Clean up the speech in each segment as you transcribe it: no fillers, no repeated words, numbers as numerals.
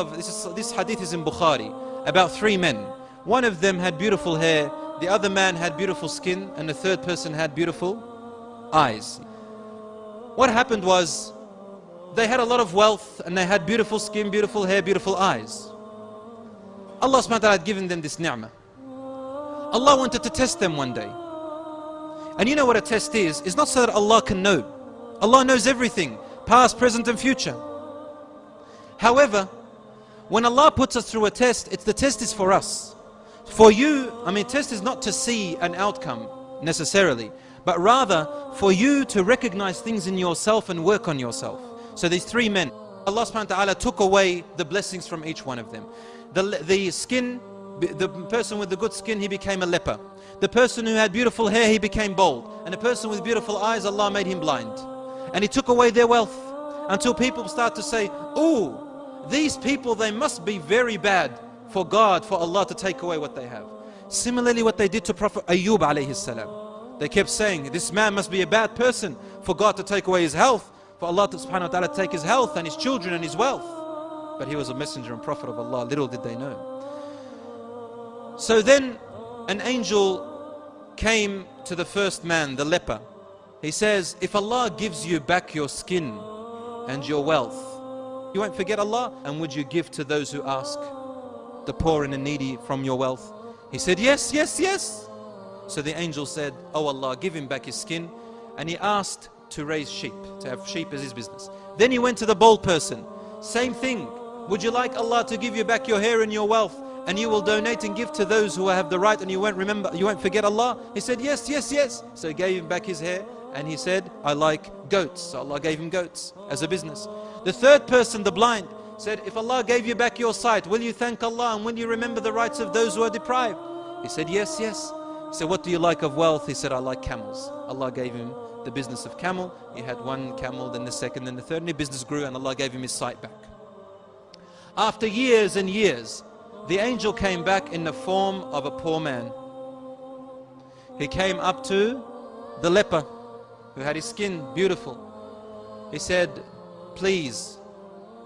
of, this hadith is in Bukhari, about 3 men. One of them had beautiful hair, the other man had beautiful skin, and the third person had beautiful eyes. What happened was, they had a lot of wealth, and they had beautiful skin, beautiful hair, beautiful eyes. Allah subhanahu wa ta'ala had given them this ni'mah. Allah wanted to test them one day. And you know what a test is? It's not so that Allah can know. Allah knows everything, past, present and future. However, when Allah puts us through a test, the test is for us. For you, test is not to see an outcome necessarily, but rather for you to recognize things in yourself and work on yourself. So these 3 men, Allah subhanahu wa ta'ala took away the blessings from each one of them. The person with the good skin, he became a leper. The person who had beautiful hair, he became bald. And the person with beautiful eyes, Allah made him blind. And He took away their wealth until people start to say, oh, these people, they must be very bad for God, for Allah to take away what they have. Similarly, what they did to Prophet Ayyub alayhi salam. They kept saying, this man must be a bad person for God to take away his health, for Allah subhanahu wa ta'ala to take his health and his children and his wealth. But he was a messenger and prophet of Allah, little did they know. So then an angel came to the first man, the leper. He says, if Allah gives you back your skin and your wealth, you won't forget Allah? And would you give to those who ask, the poor and the needy, from your wealth? He said, yes, yes, yes. So the angel said, oh Allah, give him back his skin. And he asked to raise sheep, to have sheep as his business. Then he went to the bald person. Same thing. Would you like Allah to give you back your hair and your wealth, and you will donate and give to those who have the right, and you won't forget Allah? He said, yes, yes, yes. So he gave him back his hair, and he said, I like goats. So Allah gave him goats as a business. The third person, the blind, said, if Allah gave you back your sight, will you thank Allah and will you remember the rights of those who are deprived? He said, yes, yes. He said, what do you like of wealth? He said, I like camels. Allah gave him the business of camel. He had 1 camel, then the second, then the third, and his business grew, and Allah gave him his sight back. After years and years, the angel came back in the form of a poor man. He came up to the leper who had his skin beautiful. He said, please,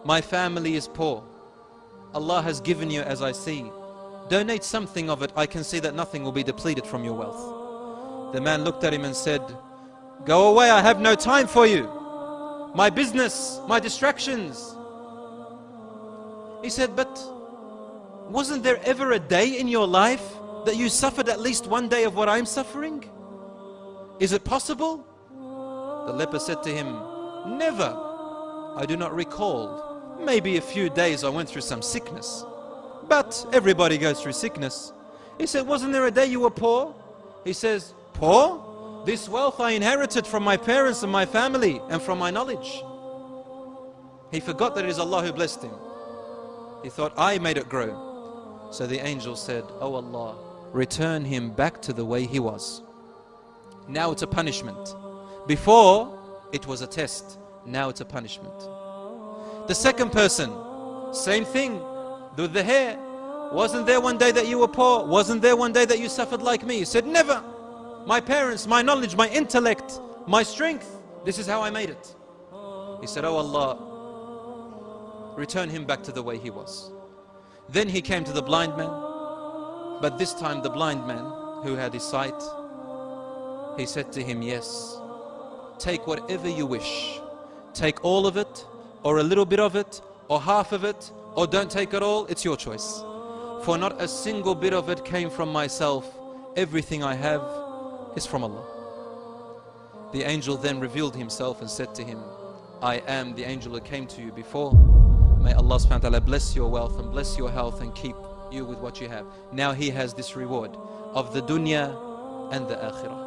my family is poor. Allah has given you as I see. Donate something of it. I can see that nothing will be depleted from your wealth. The man looked at him and said, go away, I have no time for you. My business, my distractions. He said, but wasn't there ever a day in your life that you suffered at least 1 day of what I'm suffering? Is it possible? The leper said to him, never. I do not recall. Maybe a few days I went through some sickness. But everybody goes through sickness. He said, wasn't there a day you were poor? He says, poor? This wealth I inherited from my parents and my family and from my knowledge. He forgot that it is Allah who blessed him. He thought, I made it grow. So the angel said, oh Allah, return him back to the way he was. Now it's a punishment. Before, it was a test. Now it's a punishment. The second person, same thing. With the hair. Wasn't there one day that you were poor? Wasn't there one day that you suffered like me? He said, never. My parents, my knowledge, my intellect, my strength, this is how I made it. He said, oh Allah, return him back to the way he was. Then he came to the blind man, but this time the blind man who had his sight, he said to him, yes, take whatever you wish. Take all of it, or a little bit of it, or half of it, or don't take it all. It's your choice. For not a single bit of it came from myself. Everything I have is from Allah. The angel then revealed himself and said to him, I am the angel who came to you before. May Allah subhanahu wa ta'ala bless your wealth and bless your health and keep you with what you have. Now he has this reward of the dunya and the akhirah.